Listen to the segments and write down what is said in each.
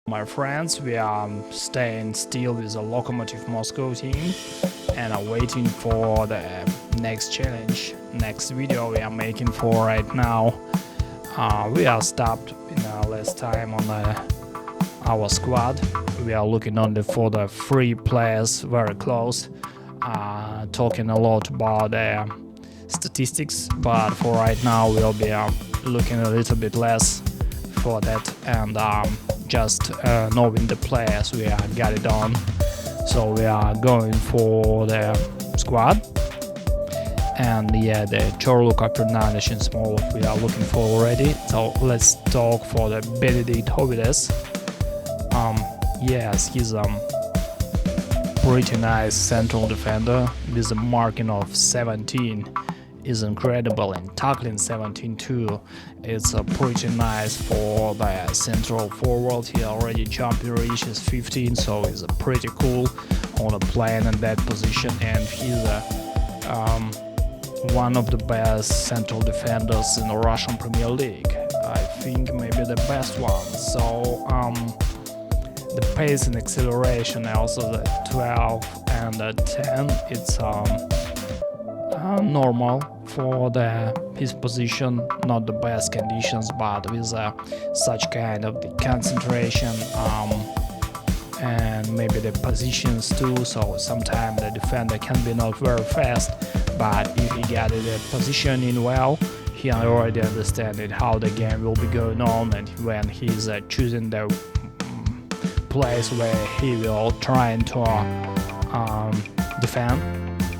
My friends, we are staying still with the Locomotive Moscow team and are waiting for the next challenge, next video we are making for right now. We are stopped in last time on our squad. We are looking only for the three players very close, talking a lot about statistics, but for right now we'll be looking a little bit less for that and just knowing the players we got it on. So we are going for the squad, and yeah, the Chorluka Fernandes in small we are looking for already. So let's talk for the Benedict Hovides. Yes, he's pretty nice central defender with a marking of 17. Is incredible, and tackling 17 too. It's pretty nice for the central forward. He already jumped reaches 15, so he's pretty cool on playing in that position, and he's one of the best central defenders in the Russian Premier League. I think maybe the best one. So the pace and acceleration, also the 12 and the 10, it's normal for his position, not the best conditions, but with such kind of the concentration and maybe the positions too. So sometimes the defender can be not very fast, but if he got the positioning well, he already understands how the game will be going on, and when he's choosing the place where he will try to defend,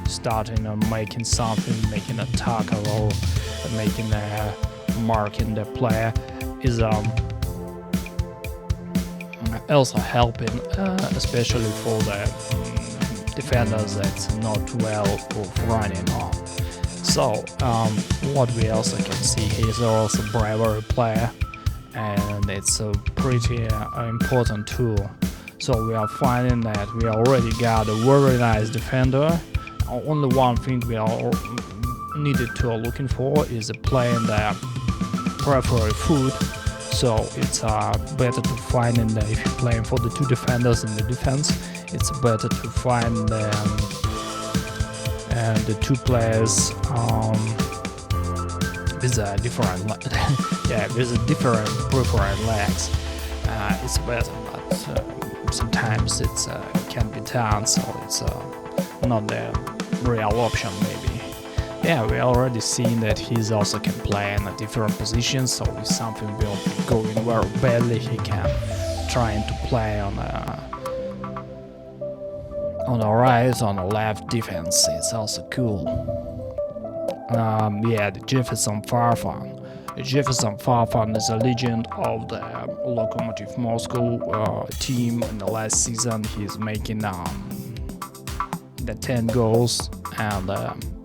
starting on making something, making a tackle or making a marking the player is also helping, especially for the defenders that's not well of running on. So what we also can see, he's also a bravery player, and it's a pretty important tool. So we are finding that we already got a very nice defender. Only one thing we are needed to looking for is playing the preferred foot. So it's better to find if you're playing for the two defenders in the defense, it's better to find the two players with a different with a different preferred legs. It's better, but sometimes it can be done, so it's not the real option maybe. Yeah, we already seen that he's also can play in a different position, so if something will be going very badly, he can trying to play on the right, on the left defense. It's also cool. Yeah, the Jefferson Farfan. Jefferson Farfan is a legend of the Locomotive Moscow team. In the last season, he's making the 10 goals, and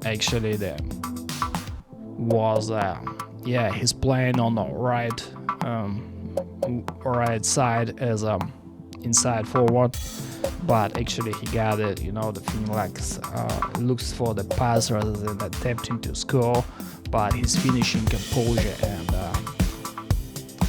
actually he's playing on the right side as inside forward, but actually he got it, the thing like looks for the pass rather than attempting to score, but his finishing composure and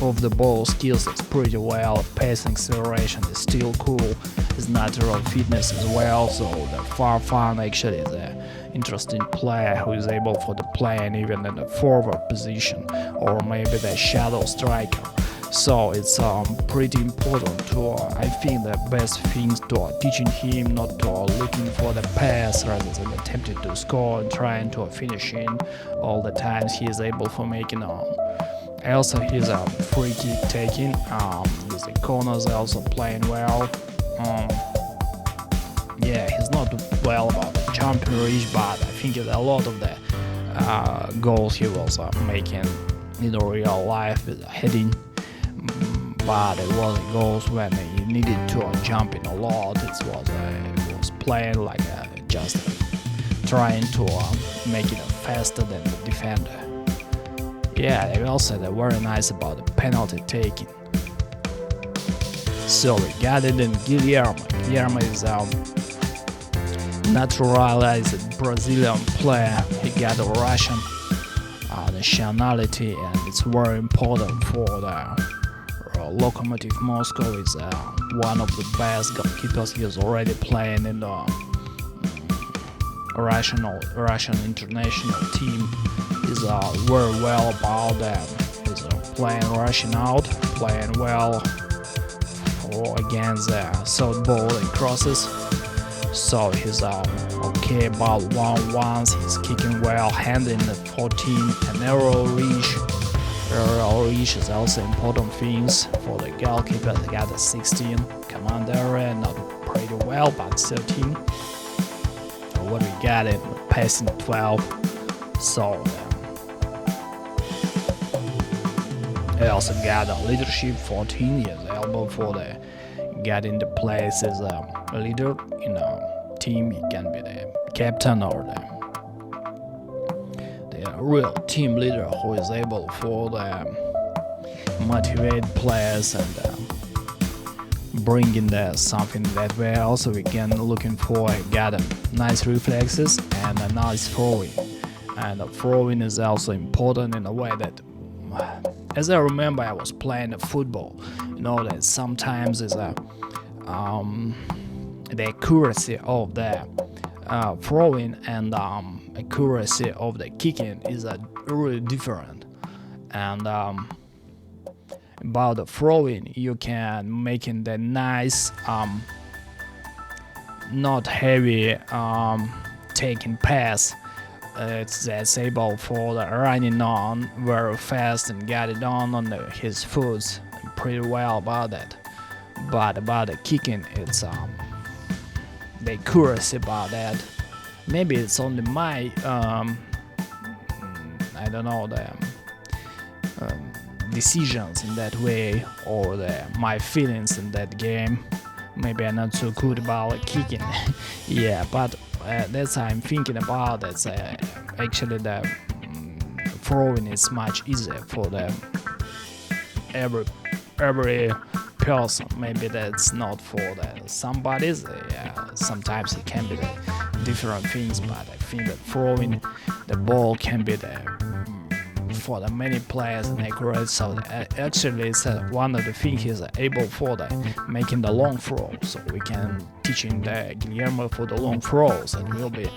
of the ball skills is pretty well. Pace and acceleration is still cool. His natural fitness as well. So the Farfan actually is an interesting player who is able for the playing even in the forward position or maybe the shadow striker. So it's pretty important to I think the best things to teaching him not to looking for the pass rather than attempting to score and trying to finish in all the times he is able for making on. Also, he's a free kick taking. With the corners also playing well. Yeah, he's not well about the jumping reach, but I think a lot of the goals he was making in the real life with heading. But it wasn't goals when he needed to jump in a lot. It was playing like just trying to make it faster than the defender. Yeah, they also they're very nice about the penalty taking. So we got it in Guilherme. Guilherme is naturalized Brazilian player. He got a Russian nationality, and it's very important for the Locomotive Moscow is one of the best goalkeepers. He is already playing in the Russian international team. He's very well about that. He's playing Russian out, playing well against short ball and crosses. So he's okay about 1-1s. He's kicking well, handling the 14 and arrow reach. Arrow reach is also important things for the goalkeeper. They got a 16 command area, not pretty well, but 13. What we got it passing 12. So he also got a leadership 14 years able for the getting the place as a leader in a team. He can be the captain or the real team leader who is able for the motivate players and bringing the something that way. Also we can looking for got a nice reflexes and a nice throwing, and throwing is also important in a way that, as I remember, I was playing football. You know that sometimes is the accuracy of the throwing and accuracy of the kicking is really different. And about the throwing, you can making the nice, not heavy taking pass. It's able for the running on very fast and get it on his foot pretty well about that. But about the kicking, it's the accuracy about that. Maybe it's only my I don't know, the decisions in that way, or my feelings in that game. Maybe I'm not so good about kicking. Yeah, but that's I'm thinking about. That's actually the throwing is much easier for the every person. Maybe that's not for the somebody's. Sometimes it can be the different things, but I think that throwing the ball can be the for the many players and accurate. So actually it's one of the things he's able for the making the long throw. So we can teaching the Guillermo for the long throws. It will be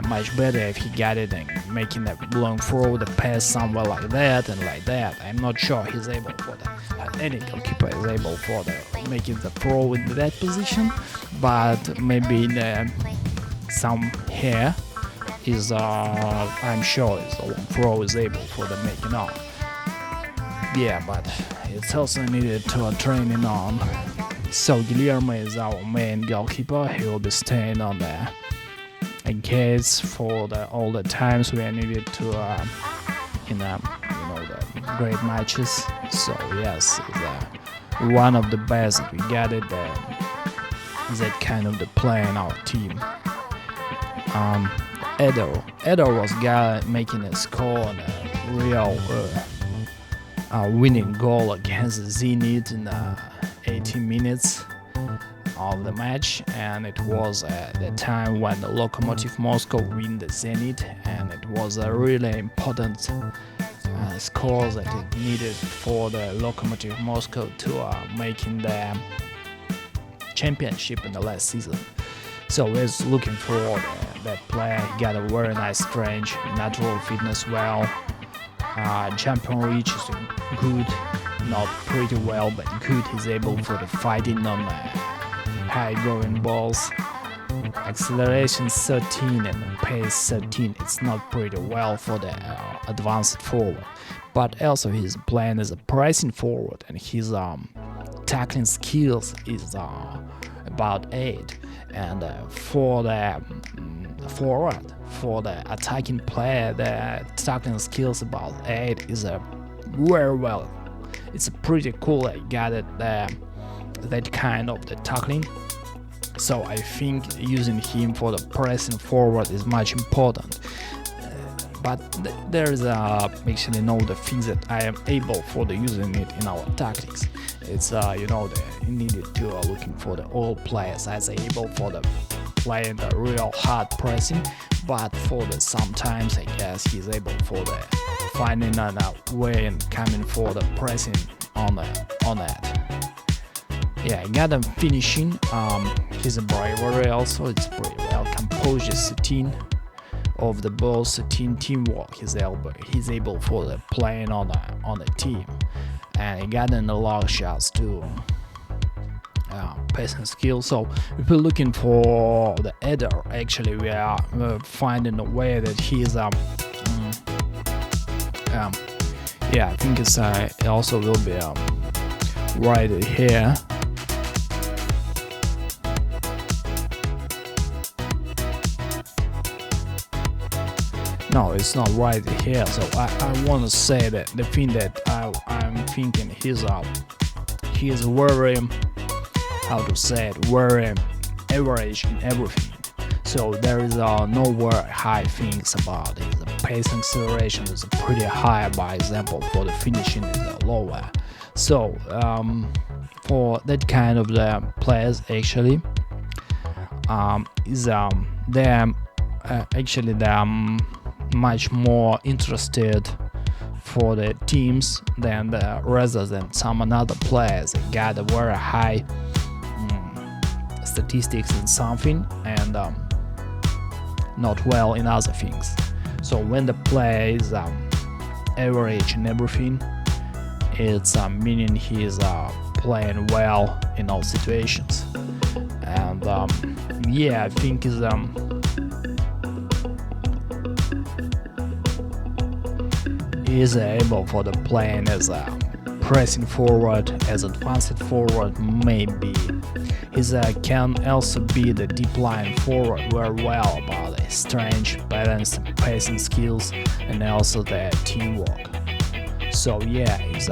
much better if he got it and making the long throw, the pass somewhere like that and like that. I'm not sure he's able for that. Any goalkeeper is able for the making the throw in that position, but maybe in some here is I'm sure is a long throw is able for the making on. Yeah, but it's also needed to training on. So Guillermo is our main goalkeeper. He will be staying on there in case for all the times we are needed to the great matches. So yes, it's one of the best that we got it. That kind of the play in our team. Edo was guy making a score on a real winning goal against Zenit in 18 minutes of the match, and it was the time when the Locomotive Moscow win the Zenit, and it was a really important score that it needed for the Locomotive Moscow to making the championship in the last season. So we're looking for that player. He got a very nice range, natural fitness well, champion reach is good, not pretty well, but good. He's able for the fighting on high going balls. Acceleration 13 and pace 13. It's not pretty well for the advanced forward, but also he's playing as a pressing forward, and his tackling skills is about 8. And for the forward, for the attacking player, the tackling skills about 8 is very well. It's pretty cool. I got it that kind of the tackling. So I think using him for the pressing forward is much important. But there's actually the things that I am able for the using it in our tactics. It's needed to looking for the all players as able for the playing the real hard pressing, but for the sometimes I guess he's able for the finding a way and coming for the pressing on that. Yeah, he got him finishing. He's a bravery also. It's pretty well composed routine of the balls, teamwork. He's able for the playing on a team, and he got in the long shots too. Passing skills. So if we're looking for the header, actually we are finding a way that he's yeah, I think it's it also will be right here. No, it's not right here. So I want to say that the thing that I'm thinking he's very, how to say it, very average in everything. So there is no very high things about it. The pacing acceleration is pretty high, by example, for the finishing is lower. So for that kind of the players, actually, they're actually much more interested for the teams than rather than some another players. They got a very high statistics in something and not well in other things. So when the player is average in everything, it's meaning he's playing well in all situations. And yeah, I think is able for the playing as pressing forward, as advanced forward, maybe. He can also be the deep line forward very well about the strange balance, passing skills, and also the teamwork. So yeah, he's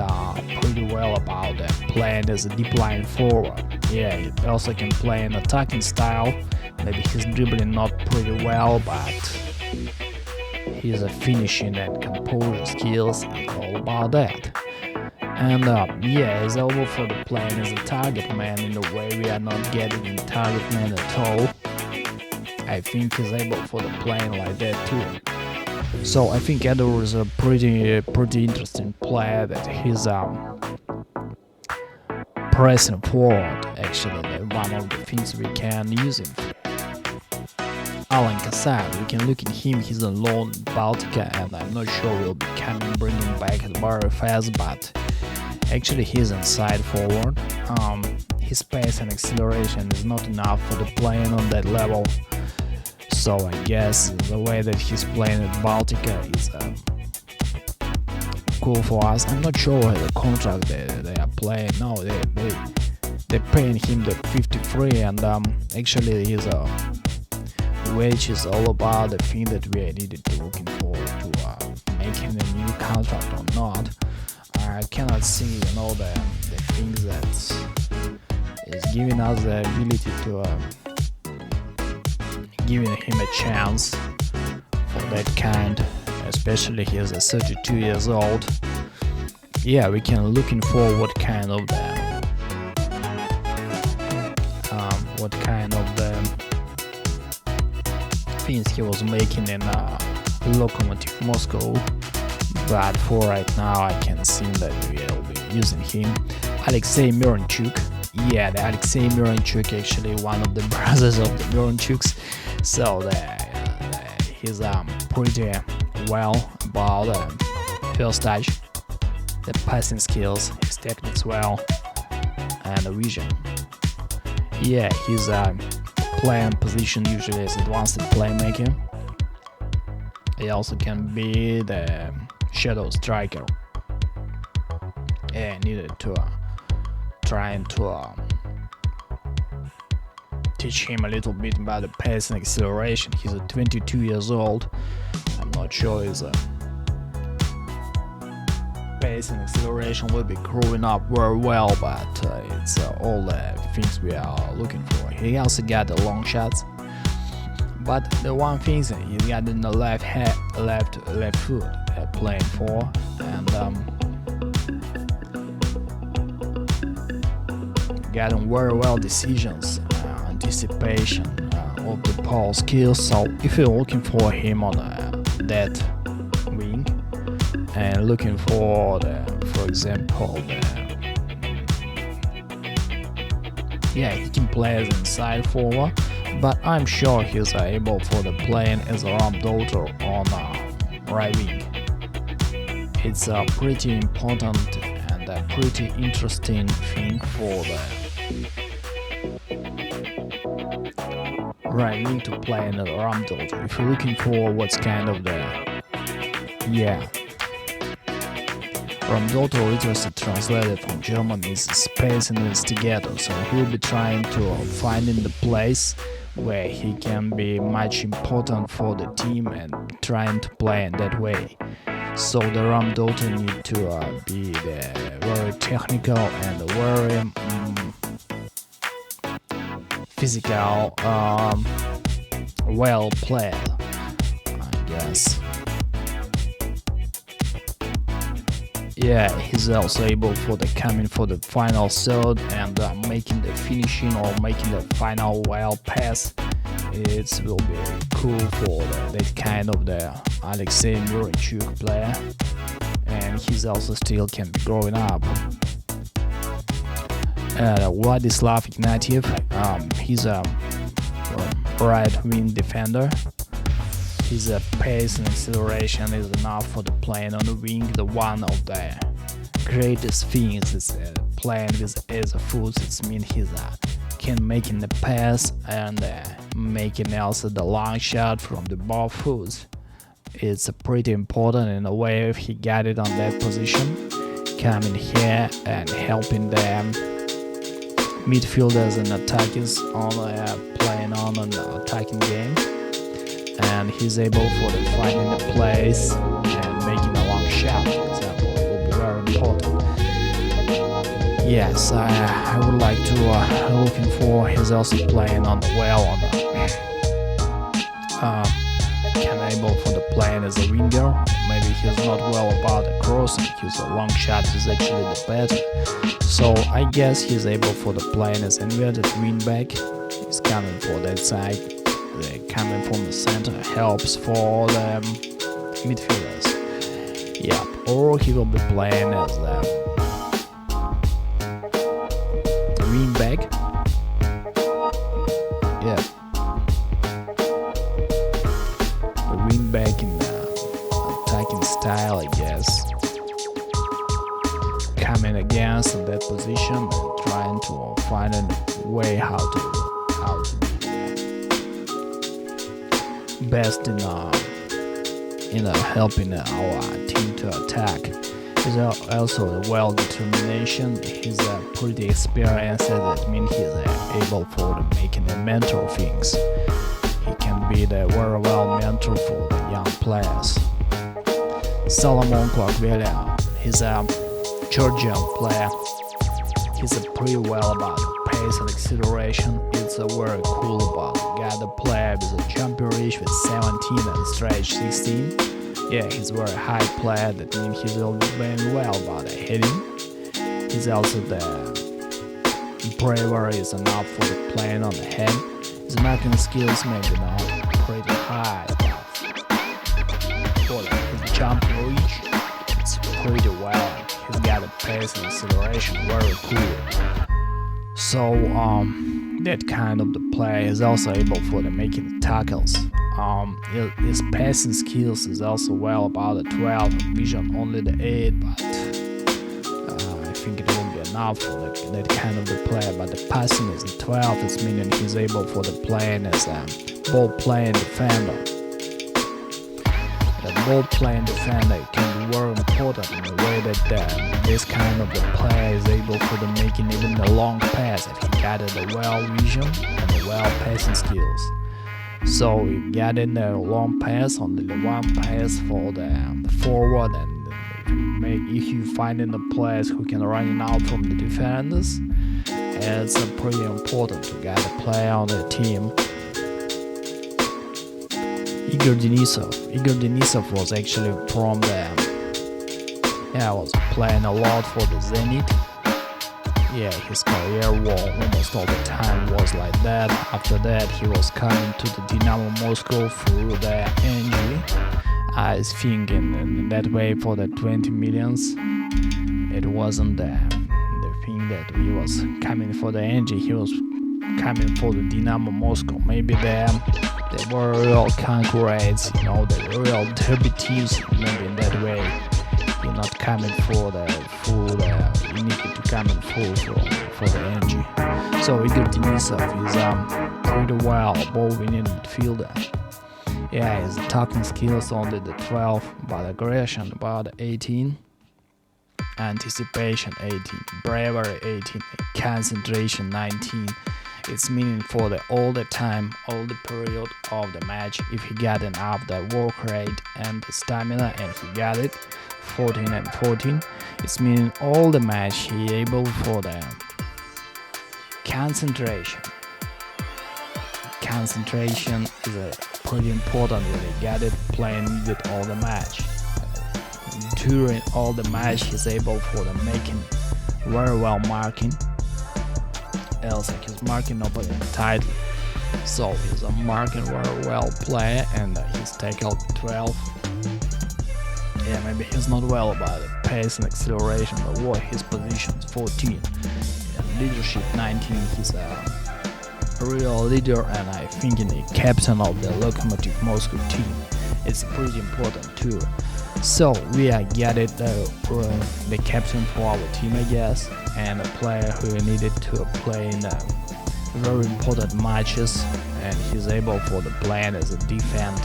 pretty well about that playing as a deep line forward. Yeah, he also can play an attacking style. Maybe he's dribbling not pretty well, but he's a finishing and composure skills. It's all about that. And yeah, he's able for the playing as a target man in a way we are not getting in target man at all. I think he's able for the playing like that too. So I think Edward is a pretty interesting player that he's pressing forward. Actually, one of the things we can use him for. Alan Kassab, we can look at him. He's a lone in Baltica, and I'm not sure we'll be bringing back very fast, but actually he's inside forward. His pace and acceleration is not enough for the playing on that level. So I guess the way that he's playing at Baltica is cool for us. I'm not sure the contract they are playing. No, they're paying him the 53, and actually his wage is all about the thing that we needed to looking for to making a new contract or not. I cannot see, the things that is giving us the ability to giving him a chance for that kind, especially he is 32 years old. Yeah, we can looking for what kind of the things he was making in Locomotive Moscow. But for right now, I can see that we will be using him. Alexei Miranchuk. Yeah, the Alexei Miranchuk actually one of the brothers of the Miranchuks. So he's pretty well about first touch, the passing skills, his techniques well, and the vision. Yeah, he's playing position usually as advanced playmaker. He also can be the shadow striker. Yeah, needed to trying to teach him a little bit about the pace and acceleration. He's 22 years old. I'm not sure his pace and acceleration will be growing up very well, but it's all the things we are looking for. He also got the long shots, but the one thing is he got in the left foot playing for, and getting very well decisions, anticipation of the ball skills. So if you're looking for him on that wing and looking for for example the Yeah, he can play as inside forward, but I'm sure he's able for the playing as a ramp daughter on right wing. It's a pretty important and a pretty interesting thing for the right wing to play in a ramp daughter. If you're looking for what's kind of the Ramdaughter literacy translated from German is space investigator, so he'll be trying to find in the place where he can be much important for the team and trying to play in that way. So the Ramdaughter need to be very technical and very physical, well played, I guess. Yeah, he's also able for the coming for the final third and making the finishing or making the final well pass. It will be cool for that kind of the Alexander and player, and he's also still can be growing up. Vladislav Ignatiev, he's a right wing defender. His pace and acceleration is enough for the playing on the wing. The one of the greatest things is playing with as a foot. It means he's can making the pass and making also the long shot from the both foot. It's pretty important in a way if he got it on that position, coming here and helping them midfielders and attackers on playing on an attacking game. And he's able for the finding the place and making a long shot, for example. It will be very important. Yes, I would like to looking for. He's also playing on the well on the can able for the playing as a winger. Maybe he's not well about the crossing. His long shot is actually the better. So I guess he's able for the playing as inverted wingback. He's coming for that side. Coming from the center helps for the midfielders. Yep, or he will be playing as the wingback. Yeah, the wingback in the attacking style, I guess. Coming against in that position and trying to find a way how to best in helping our team to attack. He's also a well determination. He's pretty experienced. That means he's able for making the mentor things. He can be the very well mentor for the young players. Solomon Kwakvelia, he's a Georgian player. He's pretty well about pace and acceleration. It's very cool about got a player with a jumping reach with 17 and stretch 16. Yeah, he's very high player. That means he's doing well about the hitting. He's also the bravery is enough for the playing on the head. His marking skills maybe not pretty high, but for his jumping reach, it's pretty well. He's got a pace and acceleration, very cool. So that kind of the play is also able for the making tackles. His passing skills is also well about the 12, vision only the 8, but I think it won't be enough for that kind of the player. But the passing is the 12, it's meaning he's able for the playing as a ball playing defender. The ball playing defender can be very important in the way that this kind of the player is able for the making even the long pass if he got the well vision and the well passing skills. So we got in the long pass on the one pass for the forward, and if you find in the players who can run out from the defenders, it's pretty important to get a player on the team. Igor Denisov was actually from was playing a lot for the Zenit. Yeah, his career almost all the time was like that. After that, he was coming to the Dynamo Moscow through the NG. I think in that way for the 20 millions, it wasn't the thing that he was coming for the NG. He was coming for the Dynamo Moscow. Maybe they were real concurrents, the real derby teams. Maybe in that way, you're not coming for the full. You need to come in full for the energy. So Igor Denisov is pretty well ball-winning midfielder. Yeah, his attacking skills only the 12, but aggression about 18, anticipation 18, bravery 18, concentration 19. It's meaning for all the time, all the period of the match. If he got enough the work rate and the stamina, and he got it, 14 and 14. It's meaning all the match he able for the concentration. Concentration is pretty important when he got it, playing with all the match. During all the match, he's able for the making very well marking. Else he's marking opponent tightly. So he's a marking very well player, and he's tackle 12. Yeah, maybe he's not well about it. Pace and acceleration, but what his positions 14. Yeah, leadership 19. He's a real leader, and I think he's the captain of the Locomotive Moscow team. It's pretty important too. So we are getting the captain for our team, I guess, and a player who needed to play in very important matches, and he's able for the plan as a defend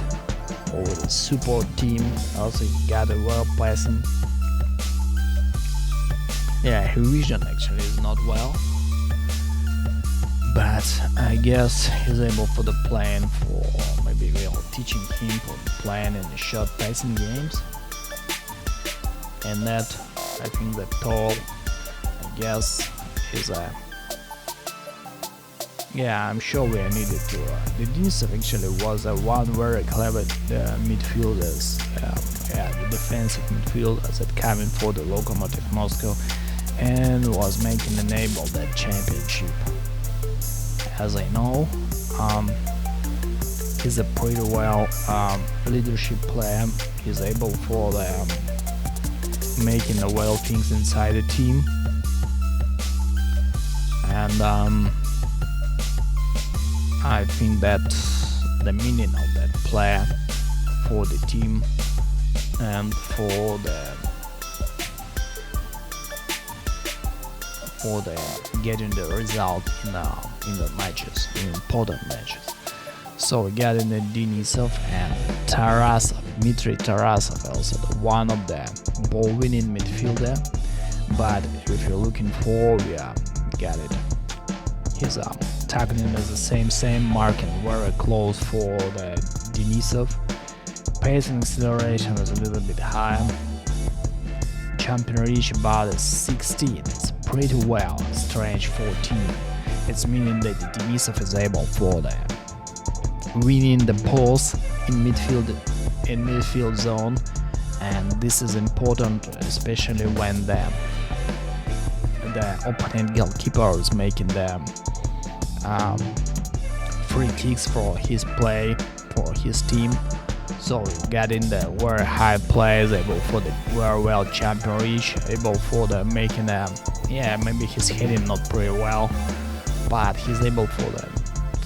over the support team. Also he got a well passing. Yeah, his vision actually is not well, but I guess he's able for the plan for maybe we are teaching him for the plan in the short passing games. And that, I think that tall, I guess, is a. Yeah, I'm sure we needed to. The Denisov actually was one very clever midfielders. The defensive midfielders that coming for the Locomotive Moscow and was making enable that championship. As I know, he's a pretty well leadership player. He's able for the. Making the well things inside the team, and I think that the meaning of that player for the team and for the getting the result in the matches, in important matches. So we got in the Denisov and Tarasov, Dmitry Tarasov, also the one of the ball-winning midfielder. But if you're looking for, we got it. He's tackling as the same marking, very close for the Denisov. Pace and acceleration is a little bit higher. Jumping reach about 16. It's pretty well. Strange 14. It's meaning that the Denisov is able for the winning the pulse in midfield zone, and this is important, especially when the opponent goalkeeper is making the free kicks for his play for his team. So getting the very high plays, able for the very well champion reach, able for the making maybe he's hitting not pretty well, but he's able for the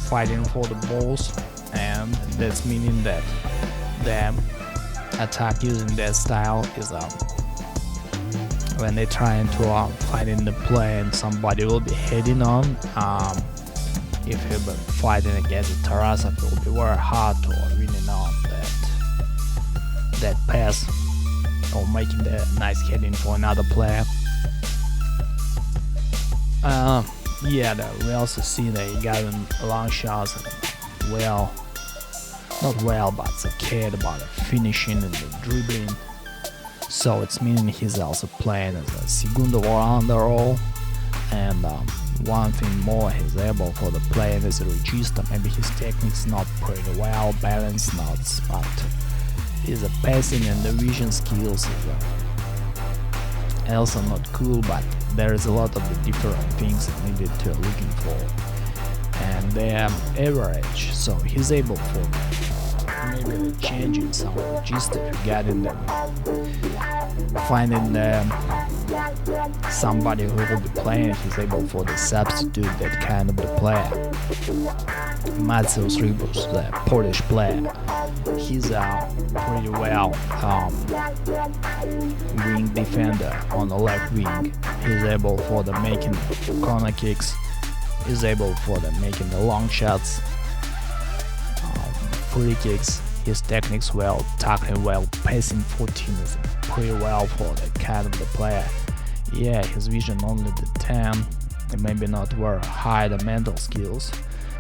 fighting for the balls. And that's meaning that the attack using that style is when they're trying to fight in the play and somebody will be heading on. If you're fighting against Tarasov, it will be very hard to winning on that pass or making the nice heading for another player. We also see that he got long shots and not well, but it's okay about the finishing and the dribbling. So it's meaning he's also playing as a segundo volante role. And one thing more, he's able for the play as a regista. Maybe his technique's not pretty well balanced, but his passing and the vision skills is also not cool. But there is a lot of the different things needed to looking for. And they are average, so he's able for maybe changing some regista, getting them, finding the somebody who will be playing, he's able for the substitute that kind of the player. Maciej Rybus, the Polish player, he's a pretty well wing defender on the left wing. He's able for the making corner kicks. He's able for the making the long shots, free kicks. His techniques well, tackling well, passing 14 is pretty well for the kind of the player. Yeah, his vision only the 10, and maybe not very high the mental skills,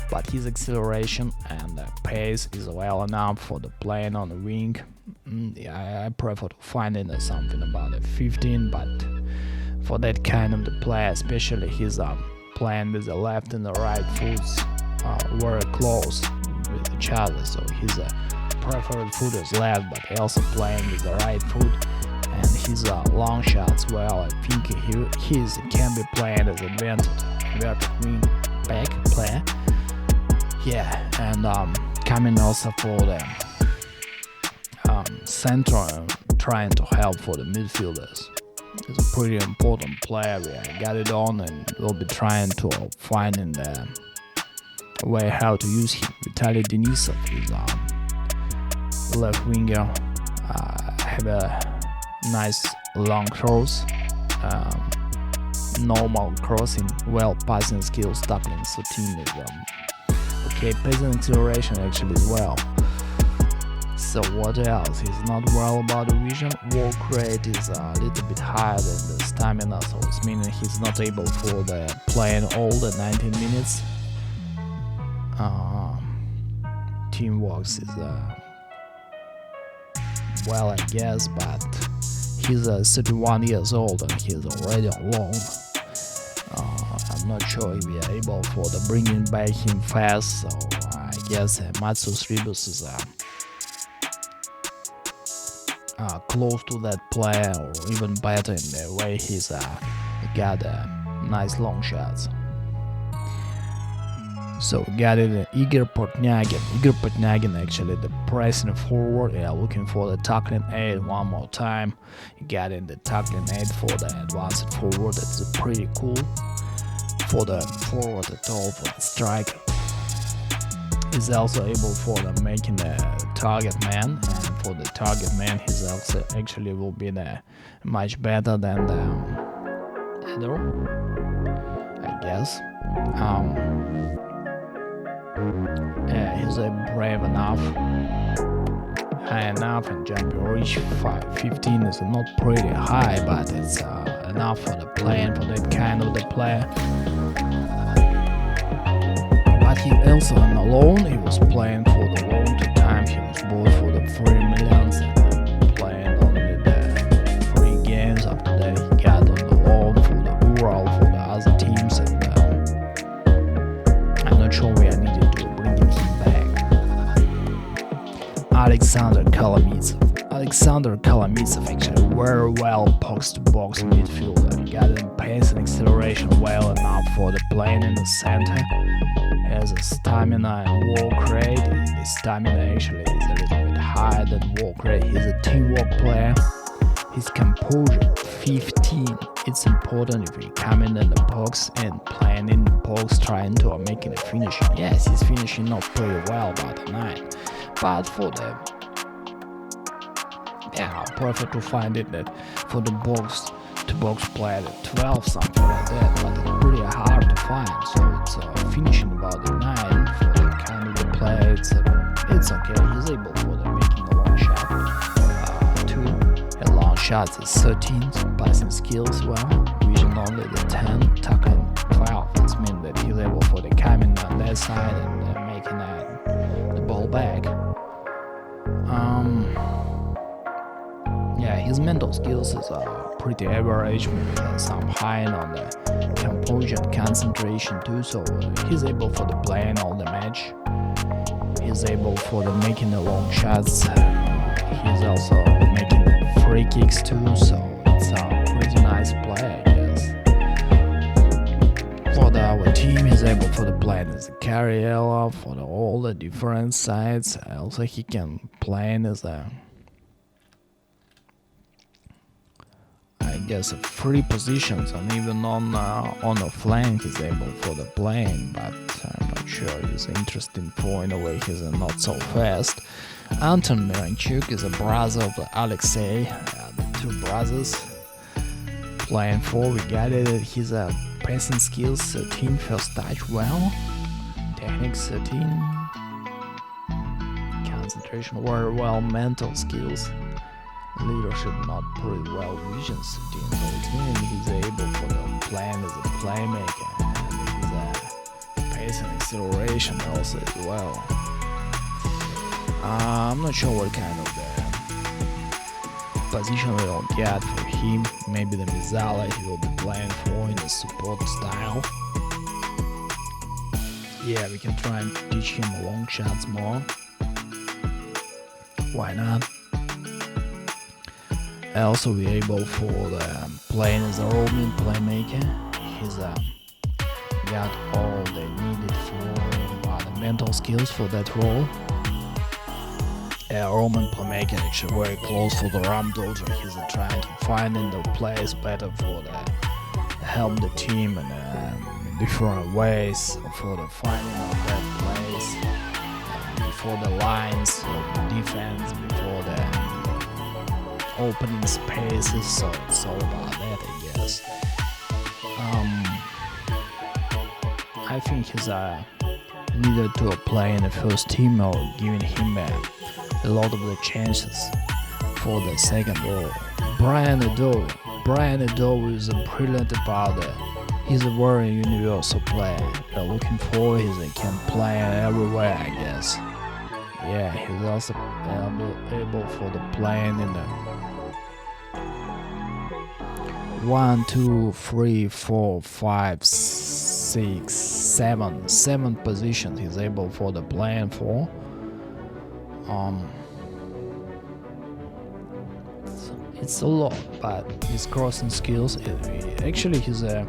but his acceleration and the pace is well enough for the playing on the wing. I prefer to find in something about a 15, but for that kind of the player, especially he's playing with the left and the right foots very close with each other, so his preferred foot is left, but also playing with the right foot, and his long shots, well, I think he can be playing as a vertical wing back player. Yeah, and coming also for the center and trying to help for the midfielders. He's a pretty important player. We got it on, and we'll be trying to find in the way how to use him. Vitaly Denisov is left winger, have a nice long cross, normal crossing, well passing skills, tackling, so team is okay, passing acceleration actually as well. So what else? He's not well about the vision. Work rate is a little bit higher than the stamina, so it's meaning he's not able for the playing all the 19 minutes. Teamwork is well, I guess, but he's 31 years old and he's already on loan. I'm not sure if we are able for the bringing back him fast, so I guess Maciej Rybus is close to that player, or even better in the way he's got nice long shots. So we got it, Igor Potnagin actually the pressing forward, looking for the tackling aid one more time. You got in the tackling aid for the advanced forward. That's pretty cool for the forward at all, for the striker. He's also able for the making the target man, and for the target man he's also actually will be the much better than the header, I guess. Yeah, he's brave enough, high enough, and jumping reach 15 is not pretty high, but it's enough for the playing for that kind of the player. But he also on the loan, he was playing for the loan to time, he was bought for the 3 millions and playing only the 3 games. After that he got on the loan for the Ural, for the other teams, and I'm not sure we are needed to bring him back. Alexander Kolomitsev actually very well box-to-box midfielder, got in pace and acceleration well enough for the playing in the center. Has a stamina and work rate. His stamina actually is a little bit higher than work rate. He's a teamwork player. His composure 15. It's important if he coming in the box and playing in the box, trying to making a finishing. Yes, he's finishing not pretty well about the 9, but for the I prefer to find it that for the box to box player at 12, something like that, but it's pretty hard to find. So it's finishing about the 9 for the kind of the play. It's okay. He's able for the making a long shot. 2 and long shots is 13. Passing skills well. Vision only the 10. Tackling 12. That means that he's able for the coming on that side and making the ball back. Yeah, his mental skills is pretty average, maybe some high on the composure and concentration too, so he's able for the playing all the match. He's able for the making the long shots. He's also making free kicks too, so it's a pretty nice play, I guess. For our team, he's able for the playing as a carrier for all the different sides. Also, he can play as a, I guess, 3 positions, and even on the flank he's able for the playing, but I'm not sure he's interesting for, in a way he's not so fast. Anton Miranchuk is a brother of Alexei, the 2 brothers playing 4. We got it. He's a passing skills 13, first touch well, techniques 13, concentration very well, mental skills, leadership not pretty well, vision 13. So it's meaning he's able for the plan as a playmaker, and he's a pace and acceleration also as well. I'm not sure what kind of position we'll get for him. Maybe the Mizala he will be playing for in the support style. Yeah, we can try and teach him long shots more. Why not? Also, we're able for the playing as a roaming playmaker. He's got all they needed for the mental skills for that role. Roman playmaker actually very close for the ram dodger. He's trying to find in the place better for the help the team in different ways for the finding of that place before the lines of defense, before the opening spaces. So it's all about that, I guess. I think he's needed to play in the first team or giving him a lot of the chances for the second role. Brian Ado is brilliant about it. He's a very universal player. Looking for he can play everywhere, I guess. Yeah, he's also able for the playing in the 1, 2, 3, 4, 5, 6, 7 positions he's able for the playing for. It's a lot, but his crossing skills, actually he's the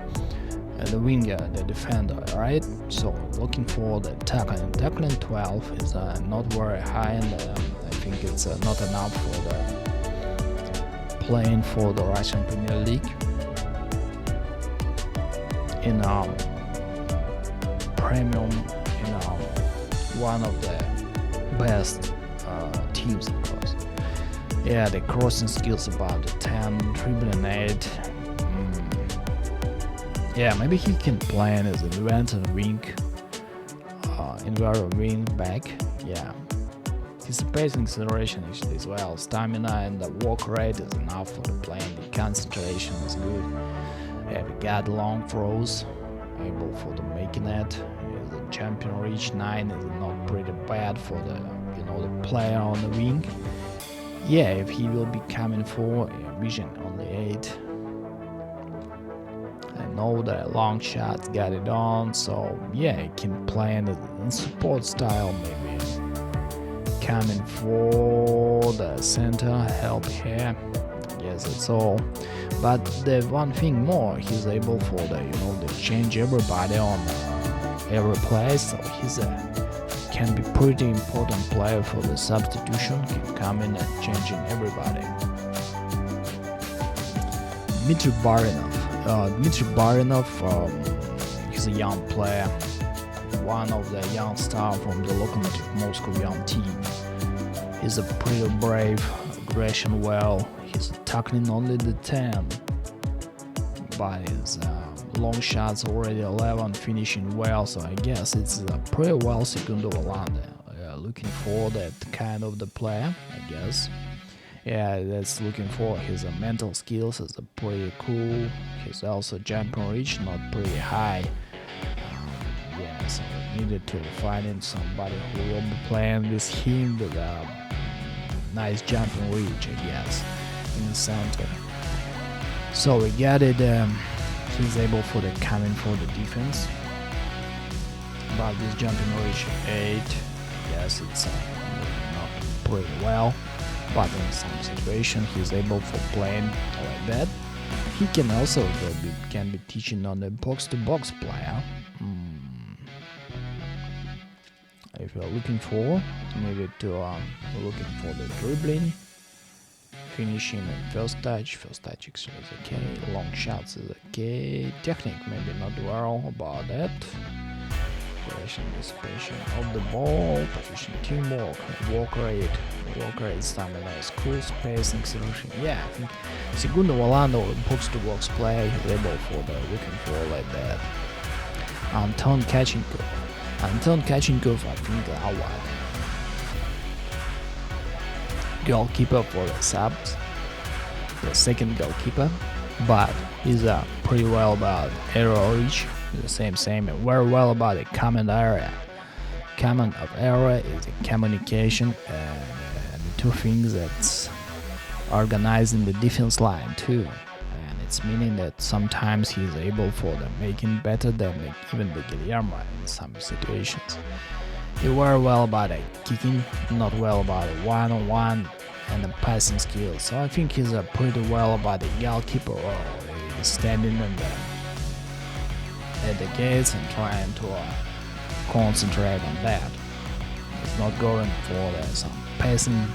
winger, the defender, right? So looking for the tackling 12 is not very high, and I think it's not enough for the playing for the Russian Premier League. In premium, one of the best teams, of course. Yeah, the crossing skills about the 10, dribbling 8. Yeah, maybe he can play as an inverted wing, back. Yeah, his pacing acceleration actually as well. Stamina and the walk rate is enough for the playing. The concentration is good. Yeah, we got long throws, able for the making it. The champion reach 9 is not pretty bad for the the player on the wing. Yeah, if he will be coming for vision on the 8. I know the long shots got it on, so yeah, he can play in support style, maybe coming for the center, help here. Yes, that's all. But the one thing more, he's able for the change everybody on every play, so he's can be pretty important player for the substitution, can come in and changing everybody. Dmitry Barinov, he's a young player, one of the young stars from the Locomotive Moscow young team. He's a pretty brave, aggression well, he's tackling only the 10, but his long shots already 11, finishing well, so I guess it's pretty well Segundo Volante. Looking for that kind of the player, I guess. Yeah, that's looking for his mental skills is pretty cool. He's also jumping reach not pretty high. Yeah, so needed to find somebody who will be playing with him with a nice jumping reach, I guess, in the center. So we got it. He's able for the coming for the defense. But this jumping reach 8, yes, it's not pretty well. But in some situation, he's able for playing like that. He can also be teaching on the box-to-box player. If you're looking for, needed to looking for the dribbling. finishing and first touch actually is okay, long shots is okay, technique maybe not well about that, creation dissipation of the ball, position teamwork, work rate, stamina is cool, spacing, acceleration. Yeah, I think segundo volando box to box play, he's able for the looking for like that. Anton catching curve, I think our goalkeeper for the subs, the second goalkeeper, but he's pretty well about area reach, the same and very well about the common area. Common of area is the communication and the two things that's organizing the defense line too. And it's meaning that sometimes he's able for the making better than even the Guillermo in some situations. He very well about the kicking, not well about the one-on-one and the passing skills. So I think he's pretty well about the goalkeeper role. He's standing at the gates and trying to concentrate on that. He's not going for some passing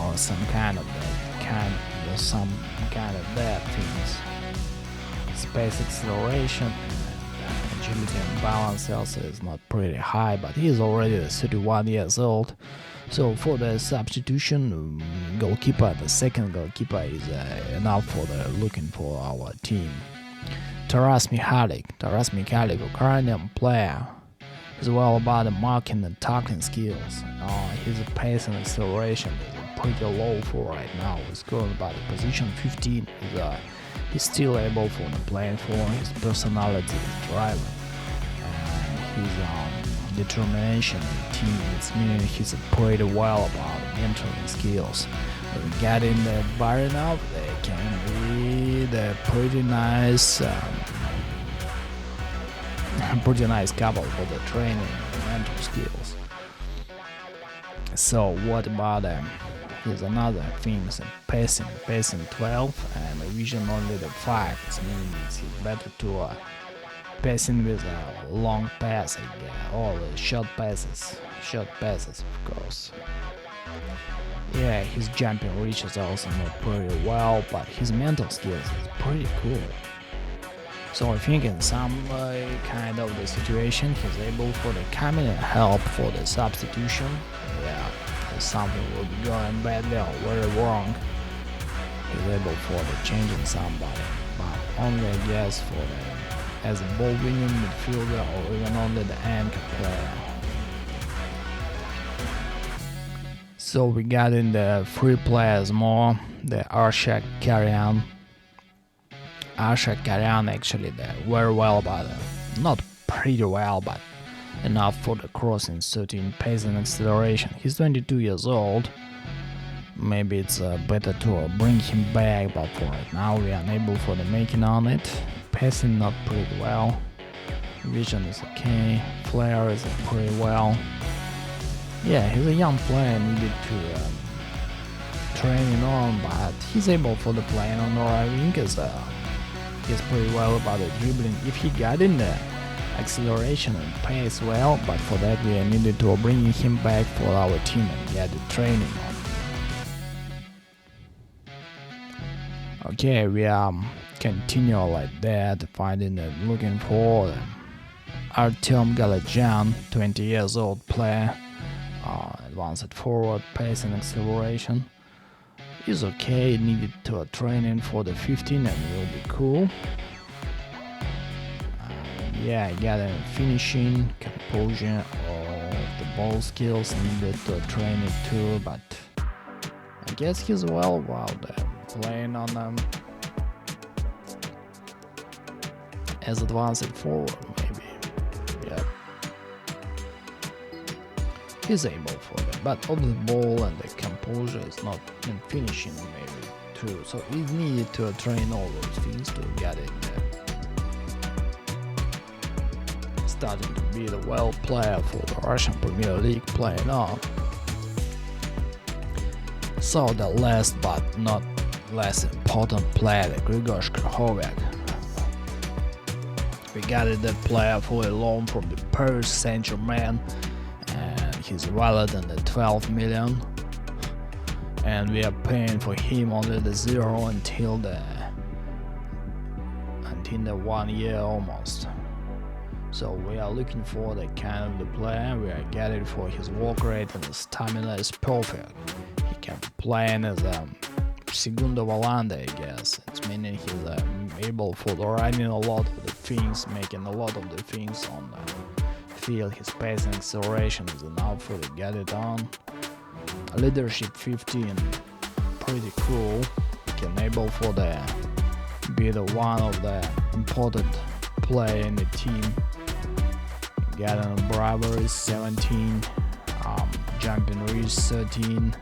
or some kind of that things. Space acceleration, agility and balance also is not pretty high, but he is already 31 years old. So for the substitution goalkeeper, the second goalkeeper is enough for the looking for our team. Taras Mikhalik, Ukrainian player, is well about the marking and tackling skills. His pace and acceleration is pretty low for right now. He's going about the position 15. He's still able for the playing for his personality is driving and his determination in the team. It's meaning he's pretty well about mentoring skills. Getting the Bayern up, they can be the pretty nice couple for the training and mental skills. So what about here's another thing, passing 12 and vision only the 5. It means it's better to passing with a long pass, all the short passes of course. Yeah, his jumping reach is also not pretty well, but his mental skills is pretty cool. So I think in some kind of the situation he's able for the coming and help for the substitution. Yeah, if something will be going badly or very wrong, he's able for the changing somebody, but only I guess for the as a ball winning midfielder or even only the anchor player. So we got in the 3 players more, the Arshak Karyan actually very well about it. Not pretty well, but enough for the crossing, certain pace and acceleration. He's 22 years old. Maybe it's better to bring him back, but for right now we are unable for the making on it. Passing not pretty well. Vision is okay. Flair is pretty well. Yeah, he's a young player, needed to train on, but he's able for the playing on the right wing because he's pretty well about the dribbling. If he got in the acceleration and pace well, but for that we needed to bring him back for our team and get the training on. Okay, we continue like that, finding and looking for Artyom Galajyan, 20 years old player. Advanced forward, pace and acceleration is okay, needed to training for the 15 and will be cool. Yeah, I got a finishing, composure of the ball skills, needed to train it too, but I guess he's well playing on them as advanced forward maybe. Yeah. He's able for that, but on the ball and the composure is not in finishing maybe too. So he needed to train all those things to get it there. Starting to be the well player for the Russian Premier League playing on. So the last but not less important player, the Grigor Krychowiak. We got it, that player for a loan from the Paris Saint-Germain. He's valued in the 12 million, and we are paying for him under the 0 until the 1 year almost. So we are looking for the kind of the player. We are getting for his work rate and his stamina is perfect. He can play as a segundo volante, I guess. It's meaning he's able for the running a lot of the things, making a lot of the things on the field. His pace and acceleration is enough for to get it on. Leadership 15, pretty cool. He can able for the be the one of the important player in the team. Getting bravery 17, jumping reach 13.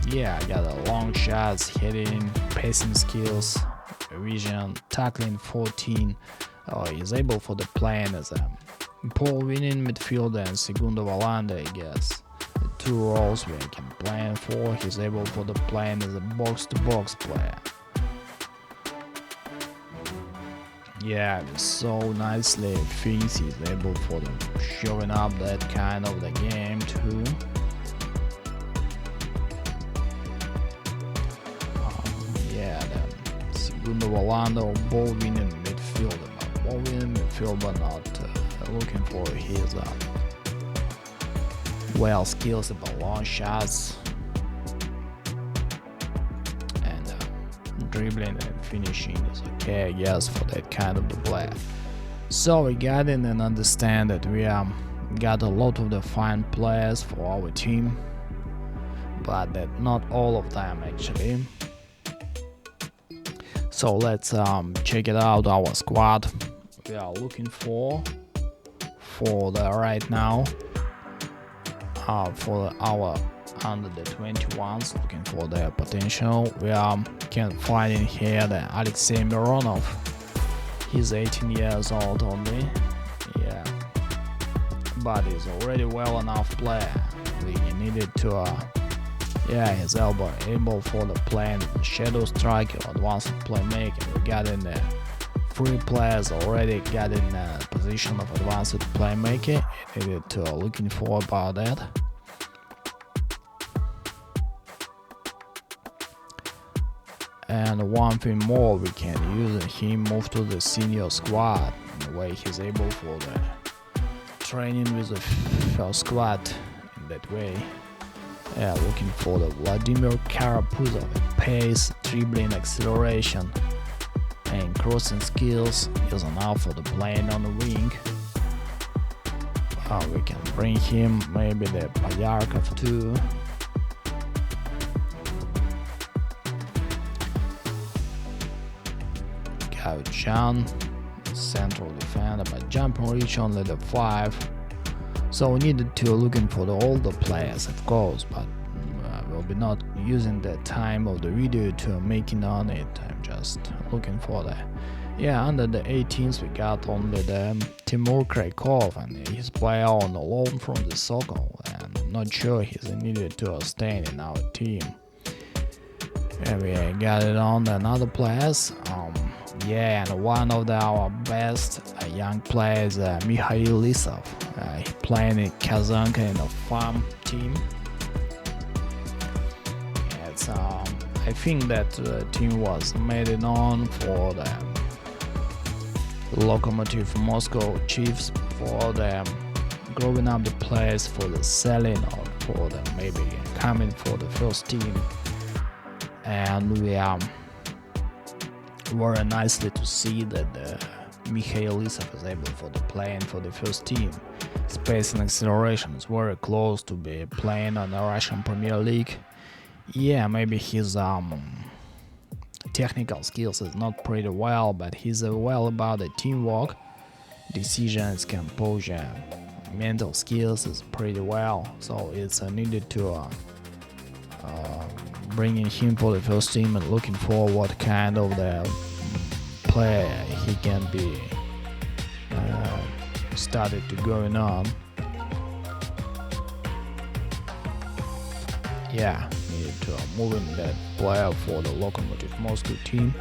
Yeah, I got a long shots, hitting, passing skills, vision, tackling 14. He's able for the playing as a ball winning midfielder and segundo volante, I guess. The two roles we can play for. He's able for the playing as a box-to-box player. Yeah, so nicely thinks he's able for them showing up that kind of the game too. Yeah, the segundo volante or ball winning midfielder, ball winning midfielder, not looking for his well skills about long shots and dribbling and finishing is okay, I guess, for that kind of the player. So we got in and understand that we got a lot of the fine players for our team, but that not all of them actually. So let's check it out, our squad we are looking for the right now for our under the 21s, looking for their potential. We can find in here the Alexander Mironov. He's 18 years old only, yeah, but he's already well enough player. We needed to he's able for the playing shadow striker, advanced playmaker. We got in the 3 players already got in the position of advanced playmaker. Needed to looking for about that. And one thing more, we can use him move to the senior squad. In the way he's able for the training with the first squad in that way. Yeah, looking for the Vladimir Karapuzov, pace, dribbling, acceleration, and crossing skills is enough for the playing on the wing. We can bring him maybe the Payarkov too. John, central defender, but jumping reach only the 5. So we needed to looking for the older players, of course, but we'll be not using the time of the video to making on it. I'm just looking for the under the 18s we got only the Timur Kraikov, and he's player on the loan from the Sokol, and I'm not sure he's needed to stay in our team. And we got it on the another players. And one of our best young players, Mikhail Lisov. He playing in Kazanka in a farm team. It's I think that the team was made it on for the Locomotive Moscow Chiefs for the growing up the players for the selling or for the maybe coming for the first team. And we very nicely to see that Mikhail Lisov is able for the playing for the first team. Space and acceleration is very close to be playing on the Russian Premier League. Yeah, maybe his technical skills is not pretty well, but he's well about the teamwork, decisions, composure, mental skills is pretty well. So it's needed to bringing him for the first team and looking for what kind of the player he can be started to going on. Needed to moving that player for the Locomotive Moscow team.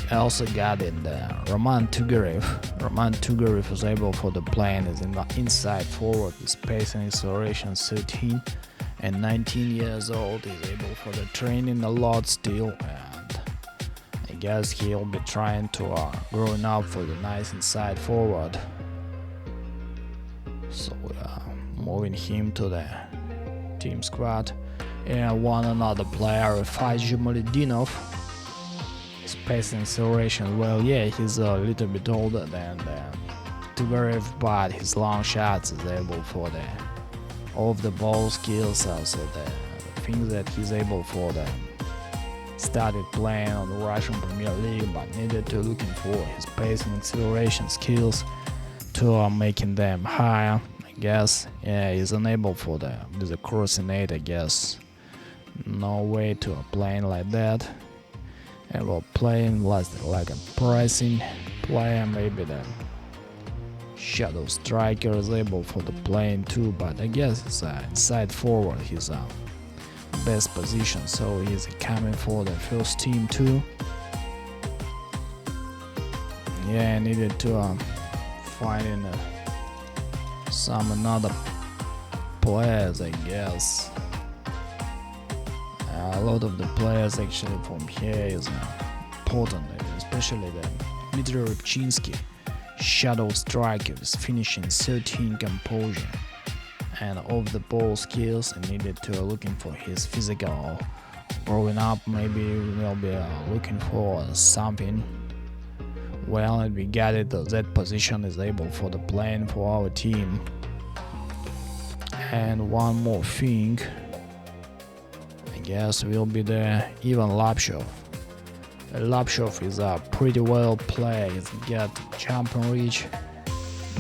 I also got in the Roman Tugarev. Roman Tugarev was able for the playing as in the inside forward with space and acceleration 13. and 19 years old. He's able for the training a lot still, and I guess he'll be trying to growing up for the nice inside forward. So moving him to the team squad. And one another player, Fazio Molodinov. His passing acceleration, well, yeah, he's a little bit older than Tugarev, but his long shots is able for the off the ball skills, also the things that he's able for the started playing on the Russian Premier League, but needed to looking for his passing acceleration skills to making them higher. I guess, yeah, he's unable for the with the crossing 8, I guess. No way to playing like that. And we're playing like a pressing player, maybe the shadow striker is able for the playing too, but I guess it's inside forward his best position, so he's coming for the first team too. Yeah, I needed to find in some another players, I guess. A lot of the players actually from here is important, especially the Dmitry Rybchinsky, shadow striker with finishing 13 composure and off the ball skills. I needed to looking for his physical growing up. Maybe we'll be looking for something. Well, and we got it. That position is able for the playing for our team. And one more thing, I guess will be the Ivan Lapshov. Lapshov is a pretty well player. He's got jump and reach,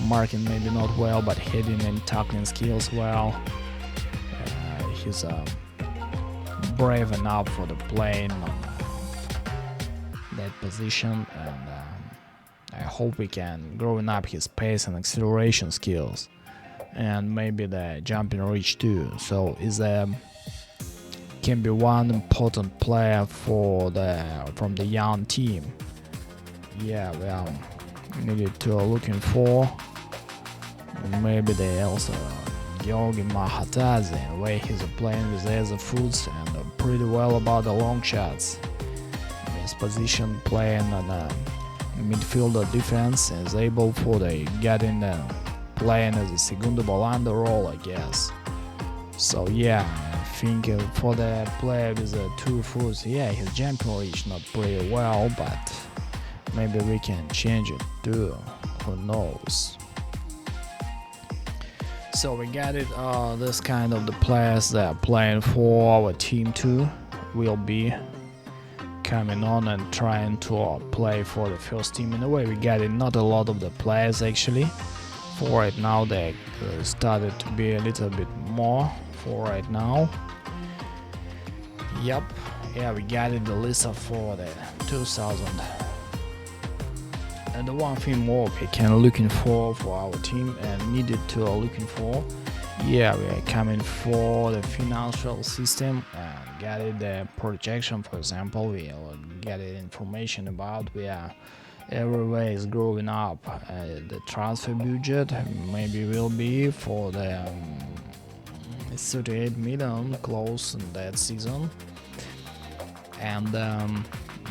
marking maybe not well, but heading and tackling skills well. He's brave enough for the playing on that position, and I hope we can growing up his pace and acceleration skills, and maybe the jumping reach too. So is can be one important player for from the young team. Yeah, well, needed to looking for maybe they also Georgi Mahatadze, where he's playing with other foods and pretty well about the long shots. His position playing on midfielder defense is able for the getting playing as a segundo volante role, I guess. So yeah, I think for the player with the 2 foots, yeah, his jumping reach not pretty well, but maybe we can change it too. Who knows? So we got it. This kind of the players that are playing for our team too will be coming on and trying to play for the first team. In a way, we got it. Not a lot of the players actually. For right now, they started to be a little bit more. For right now, yep, yeah, we got it. The list for the 2000. And the one thing more we can looking for our team and needed to looking for, yeah, we are coming for the financial system and get it the projection. For example, we get it information about we are everywhere is growing up. The transfer budget maybe will be for the 38 million close in that season, and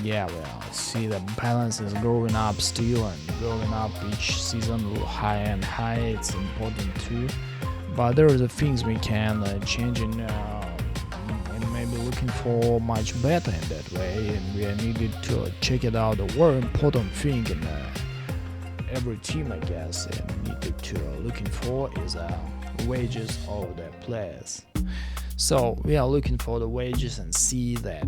yeah, well, see the balance is growing up still and growing up each season higher and higher. It's important too, but there are the things we can change in and maybe looking for much better in that way, and we are needed to check it out. A very important thing in every team, I guess, and needed to looking for is wages of the players. So we are looking for the wages and see that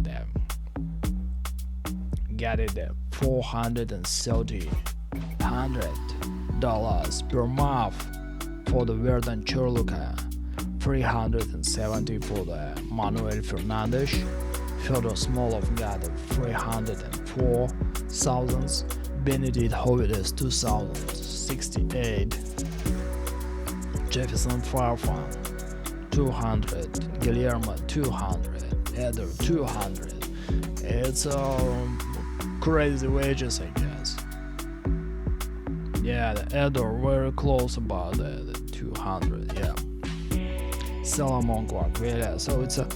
got it $430 per month for the Verdan Chorluka, 370 for the Manuel Fernandes. Fyodor Smolov got 304,000, Benedict Hovides 2,068, Jefferson Farfan 200, Guillermo 200, Eder 200. It's crazy wages, I guess. Yeah, the Eder very close about the 200. Yeah. Solomon Quark, so it's a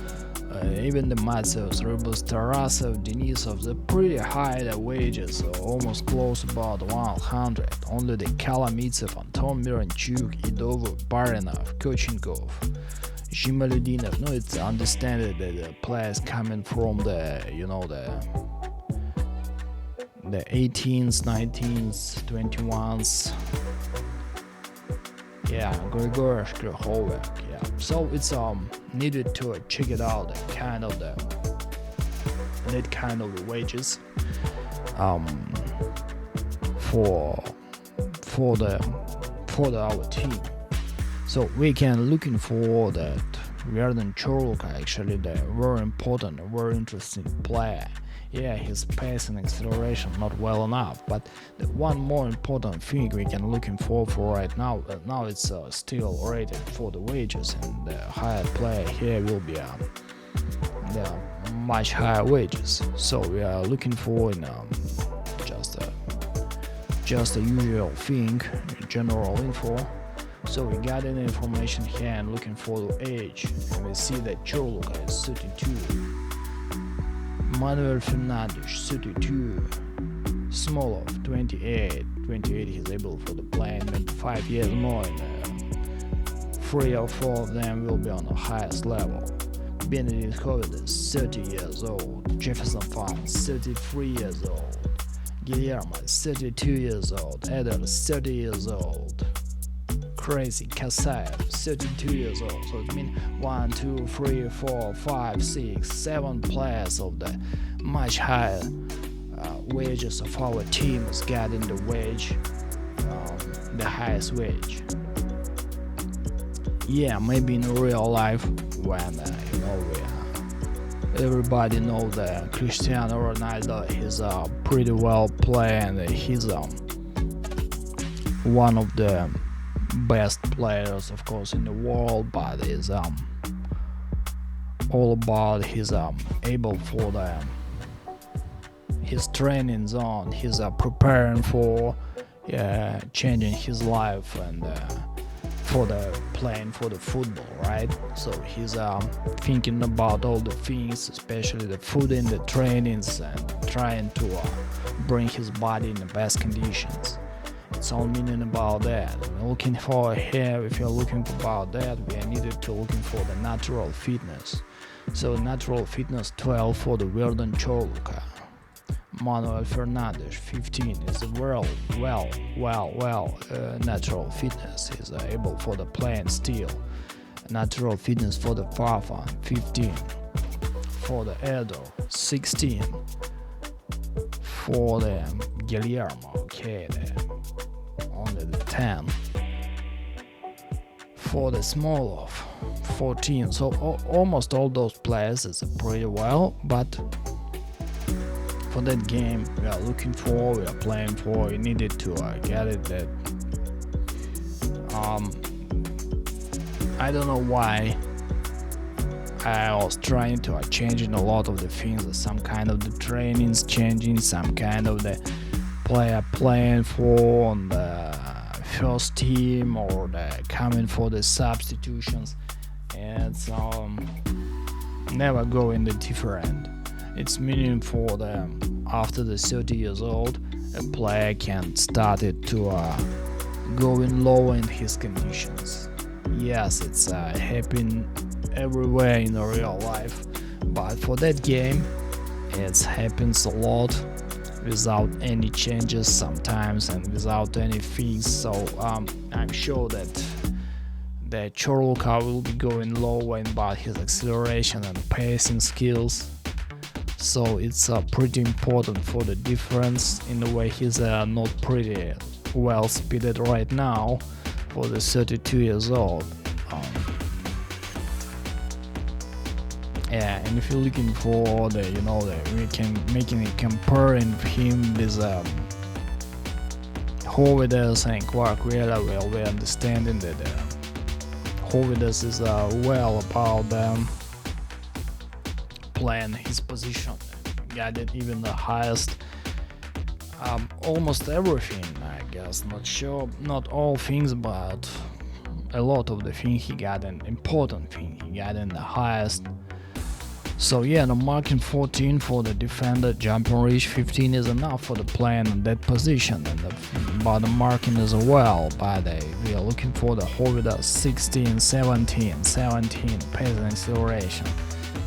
even the Matsevs, Rybus, Tarasov, Denisov, they're pretty high the wages, so almost close about 100. Only the Kalamitsov, Anton Miranchuk, Idovov, Barinov, Kochenkov, Zhimaludinov. No, it's understandable that the players coming from the, the 18s, 19s, 21s. Yeah, Grigorish Kryhovek, yeah. So it's needed to check it out, that kind of the wages for our team. So we can looking for that Verden Chorluka, actually the very important, very interesting player. Yeah, his pace and acceleration not well enough, but the one more important thing we can looking for right now, now it's still rated for the wages, and the higher player here will be much higher wages. So we are looking for in just a usual thing, general info. So we got any information here and looking for the age, and we see that Chorluka is 32. Manuel Fernandes, 32. Smolov, 28. He's able for the playing, maybe 5 years more, and 3 or 4 of them will be on the highest level. Benedict Hovides, 30 years old. Jefferson Farms, 33 years old. Guillermo, 32 years old. Eder, 30 years old. Crazy Kasayev, 32 years old. So it means 1, 2, 3, 4, 5, 6, 7 players of the much higher wages of our team is getting the wage, the highest wage. Yeah, maybe in real life when everybody know that Cristiano Ronaldo is a pretty well player, and he's one of the best players, of course, in the world, but is all about his able for the his training zone. He's preparing for changing his life and for the playing for the football, right? So he's thinking about all the things, especially the food and the trainings, and trying to bring his body in the best conditions. It's all meaning about that. Looking for here, if you're looking about that, we are needed to looking for the natural fitness. So natural fitness 12 for the Verden Chorluka. Manuel Fernandes 15 is well natural fitness. He's able for the playing still. Natural fitness for the Farfan 15. For the Edo 16. For the Guillermo, okay, only the 10. For the Smolov 14. So almost all those players is pretty well, but for that game we are looking for, we are playing for, we needed to get it. That I don't know why I was trying to changing a lot of the things, some kind of the trainings changing, some kind of the player playing for on the first team or the coming for the substitutions, and never go in the different. It's meaning for them after the 30 years old, a player can start it to going low in his conditions. Yes, it's happening everywhere in the real life, but for that game it happens a lot without any changes sometimes and without any fees. So I'm sure that the Chorluka will be going low in about his acceleration and pacing skills. So it's pretty important for the difference in the way he's not pretty well speeded right now for the 32 years old. Yeah, and if you're looking for the we can making it comparing him with Hovides and Quark, really well, we're understanding that Hovides is well about them playing his position, got it even the highest, almost everything, I guess. Not sure, not all things, but a lot of the thing he got, an important thing he got in the highest. So yeah, the marking 14 for the defender, jumping reach 15 is enough for the player in that position, and the bottom marking as well. But we are looking for the holder 16, 17, pace and acceleration.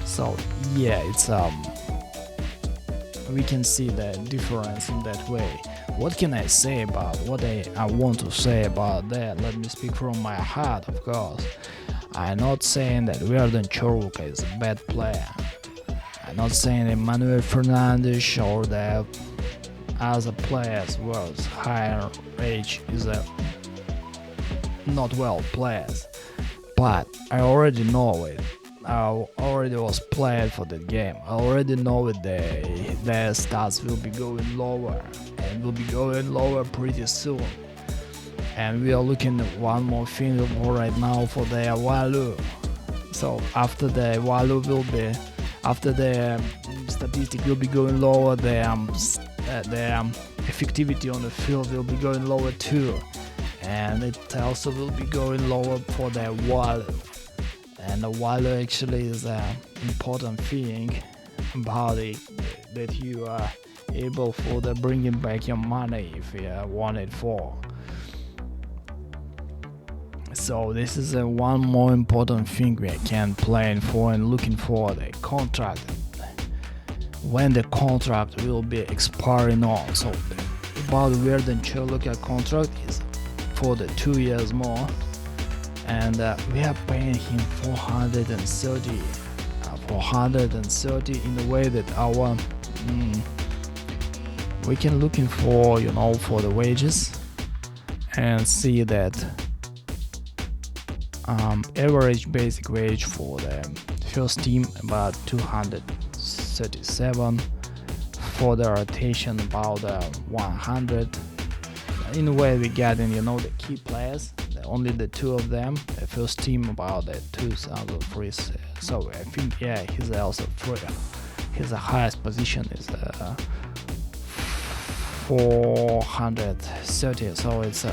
So yeah, it's we can see the difference in that way. What can I say about what I want to say about that? Let me speak from my heart, of course. I'm not saying that Verden Chorluka is a bad player. I'm not saying that Manuel Fernandes or the other players with higher age is a not well players. But I already know it. I already was playing for the game. I already know that their stats will be going lower, and will be going lower pretty soon. And we are looking at one more thing right now for their value. So after the value will be, after the statistic will be going lower, the effectivity on the field will be going lower too, and it also will be going lower for their value. And the value actually is an important thing about it, that you are able for the bringing back your money if you want it for. So this is one more important thing we can plan for and looking for the contract. When the contract will be expiring on. So about Verden Chorluka contract is for the 2 years more, and we are paying him 430 in a way that our we can looking for for the wages and see that average basic wage for the first team about 237, for the rotation about 100. In a way we got in the key players, only the two of them, the first team about the 2003. So I think he's also free. His highest position is 430, so it's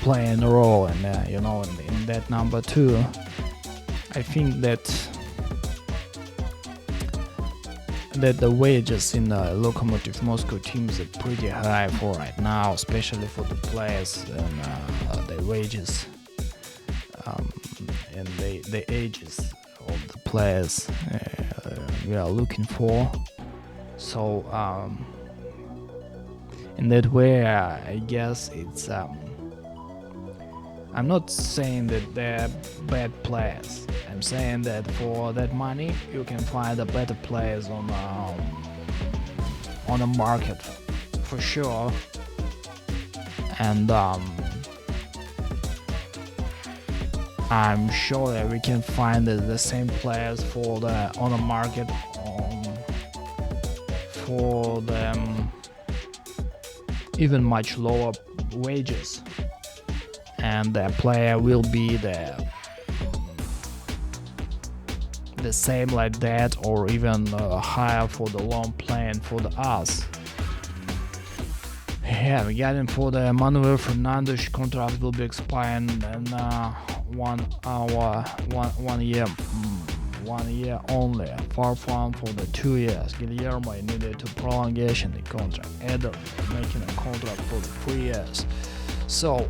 playing a role, and in that number too. I think that the wages in the Locomotive Moscow teams are pretty high for right now, especially for the players, and the wages and the ages of the players we are looking for. So in that way, I guess it's I'm not saying that they're bad players. I'm saying that for that money you can find the better players on the market for sure. And I'm sure that we can find the same players on the market for them even much lower wages. And the player will be the same like that, or even higher for the long plan for the us. Yeah, we got him for the Manuel Fernandes contract will be expiring in 1 year only. Far from for the 2 years. Guillermo needed to prolongation the contract. Eder making a contract for the 3 years. So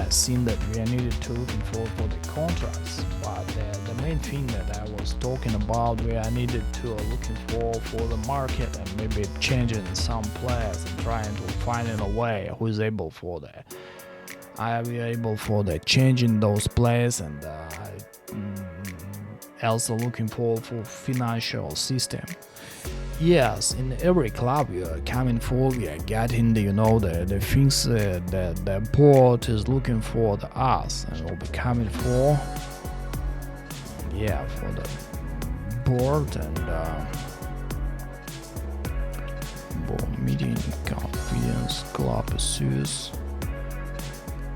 seeing that we are needed to looking for the contracts, but the main thing that I was talking about, we are needed to looking for the market, and maybe changing some players and trying to find a way who is able for that. I will be able for the changing those players, and also looking for financial system. Yes, in every club we are coming for, we are getting the things that the board is looking for the us, and we'll be coming for the board and board meeting confidence club issues.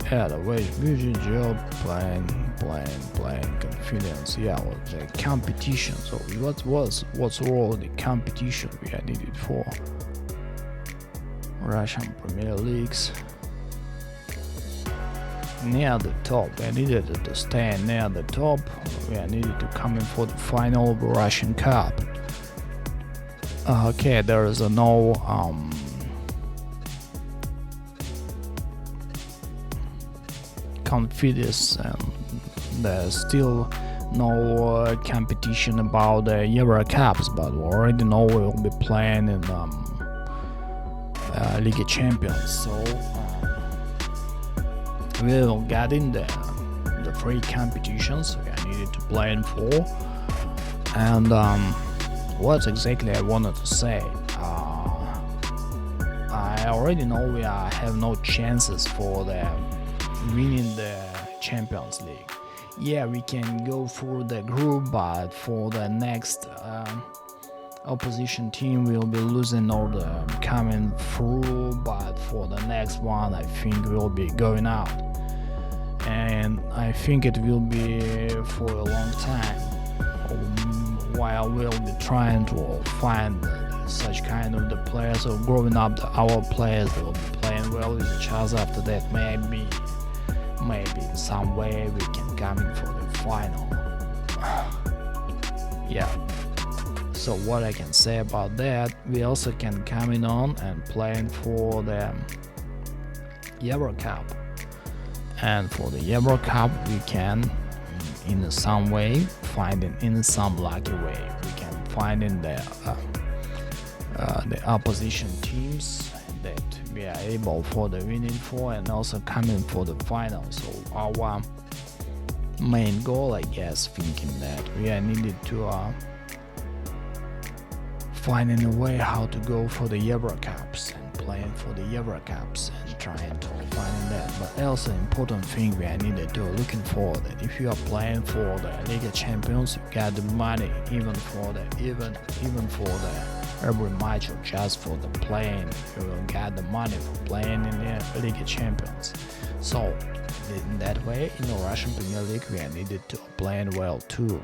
The way vision job playing confidence. The competition. So what's all the competition we are needed for? Russian Premier Leagues. near the top. We needed to stay near the top. We needed to come in for the final of the Russian Cup. Okay, there is no confidence, and there's still no competition about the Euro Cups, but we already know we will be playing in League of Champions, so we will get in the three competitions we are needed to play in for. And what exactly I wanted to say, I already know we have no chances for the winning the Champions League. Yeah, we can go through the group, but for the next opposition team we'll be losing or coming through, but for the next one I think we'll be going out, and I think it will be for a long time while we'll be trying to find such kind of the players or growing up our players that will be playing well with each other. After that, maybe in some way we can come in for the final. Yeah. So what I can say about that, we also can come in on and playing for the Euro Cup. And for the Euro Cup, we can, in some way, in some lucky way, we can find in the opposition teams that we are able for the winning for, and also coming for the final. So our main goal, I guess, thinking that we are needed to finding a way how to go for the Euro Cups and playing for the Euro Cups and trying to find that. But also important thing we are needed to looking for that if you are playing for the League of Champions, you got the money even for the every match or just for the playing, you will get the money for playing in the League of Champions. So in that way, in the Russian Premier League, we are needed to playing well too.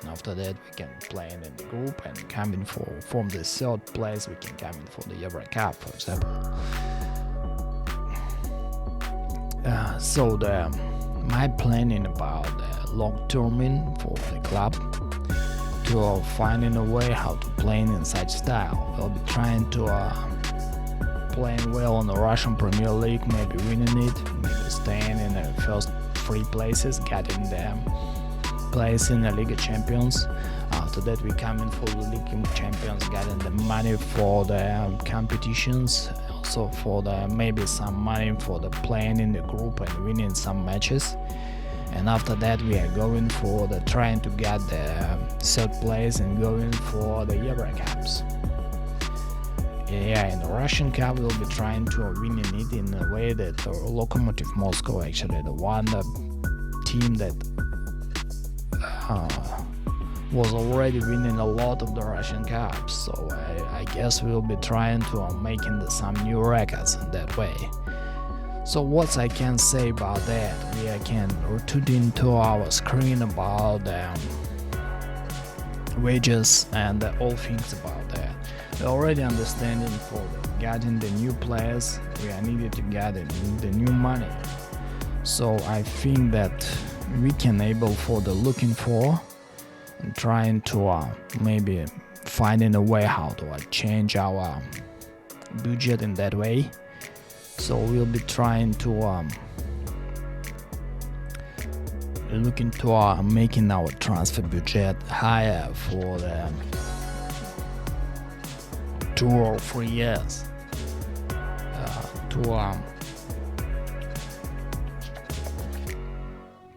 And after that, we can play in the group and come in from the third place. We can come in for the Euro Cup, for example. So my planning about the long term for the club to finding a way how to play in such style. We'll be trying to playing well in the Russian Premier League, maybe winning it, maybe staying in the first three places, getting them place in the League of Champions. After that, we come in for the League of Champions, getting the money for the competitions, also for the maybe some money for the playing in the group and winning some matches. And after that, we are going for the trying to get the third place and going for the Euro Cups. Yeah, in the Russian Cup, we'll be trying to win it in a way that Locomotive Moscow, actually the one team that was already winning a lot of the Russian Cups. So I guess we'll be trying to making some new records in that way. So what I can say about that, we can rotate into our screen about wages and all things about that. We already understanding for getting the new players, we are needed to get the new money. So I think that we can able for the looking for and trying to maybe finding a way how to change our budget in that way. So we'll be trying to look into making our transfer budget higher for the 2 or 3 years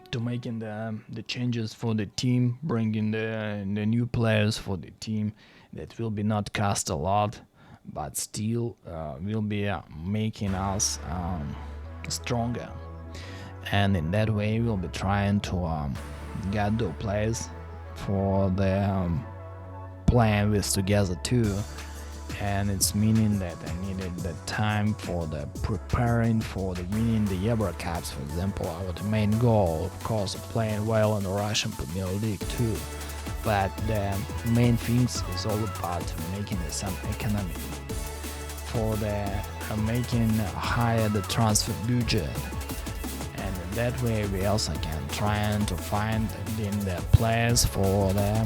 to making the changes for the team, bringing the new players for the team that will be not cost a lot, but still will be making us stronger. And in that way, we'll be trying to get the players for the playing with together too. And it's meaning that I needed the time for the preparing for the winning the Euro Cups, for example. Our main goal, of course, playing well in the Russian Premier League too. But the main things is all about making some economy for the making higher the transfer budget, and in that way we also can try to find in the players for the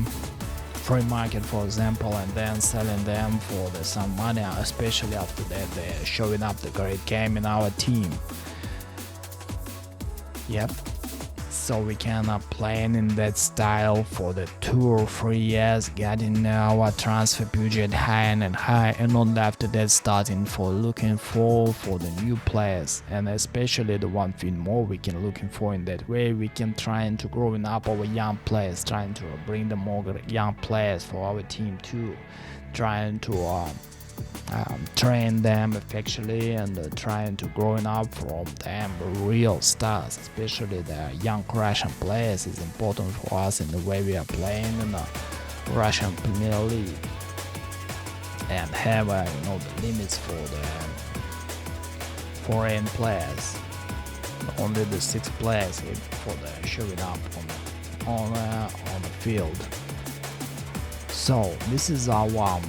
free market, for example, and then selling them for some money, especially after that they're showing up the great game in our team. Yep. So we can plan in that style for the 2 or 3 years, getting our transfer budget higher and higher, and only after that starting for looking for the new players. And especially the one thing more we can looking for in that way, we can trying to growing up our young players, trying to bring the more young players for our team too, trying to train them effectively and trying to growing up from them real stars, especially the young Russian players is important for us in the way we are playing in the Russian Premier League, and have the limits for the foreign players, only the 6 players for the showing up on the field. So this is our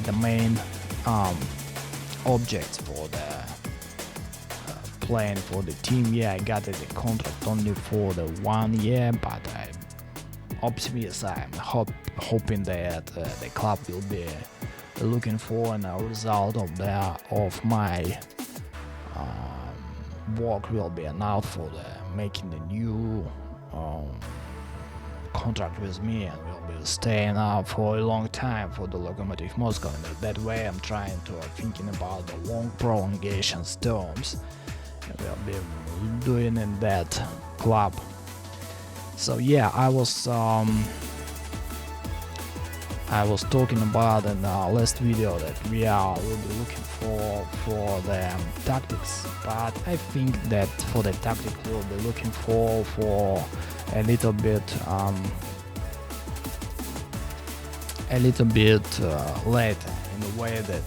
the main objects for the playing for the team. Yeah, I got the contract only for the 1 year, but I'm optimistic. I'm hoping that the club will be looking for a result of my work will be enough for the making the new contract with me, and will be staying up for a long time for the Locomotive Moscow. And that way I'm trying to thinking about the long prolongation terms, and we'll be doing in that club. So yeah, I was talking about in the last video that we will be looking for the tactics, but I think that for the tactics we'll be looking for a little bit later, in the way that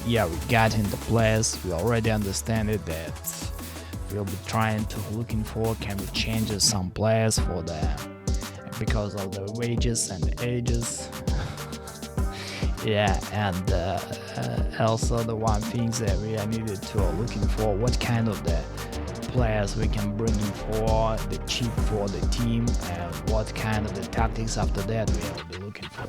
we got in the players, we already understand it, that we'll be trying to looking for can we change some players for the because of the wages and ages. Yeah, and also the one things that we are needed to looking for what kind of the players we can bring in for the cheap for the team, and what kind of the tactics after that we will be looking for.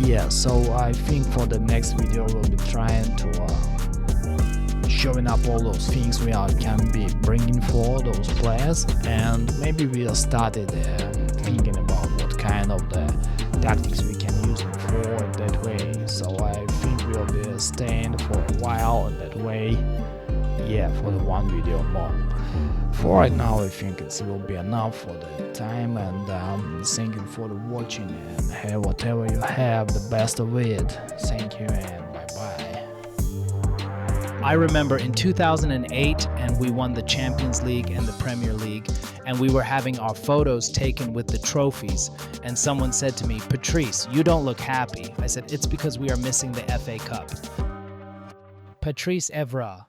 Yeah, so I think for the next video we'll be trying to showing up all those things we can be bringing for those players, and maybe we'll started thinking about what kind of the tactics we can use them for in that way. So I think we'll be staying for a while in that way. Yeah, for the one video more. For right now, I think it will be enough for the time, and thank you for the watching, and have whatever you have, the best of it. Thank you and bye bye. I remember in 2008, and we won the Champions League and the Premier League, and we were having our photos taken with the trophies, and someone said to me, "Patrice, you don't look happy." I said, "It's because we are missing the FA Cup." Patrice Evra.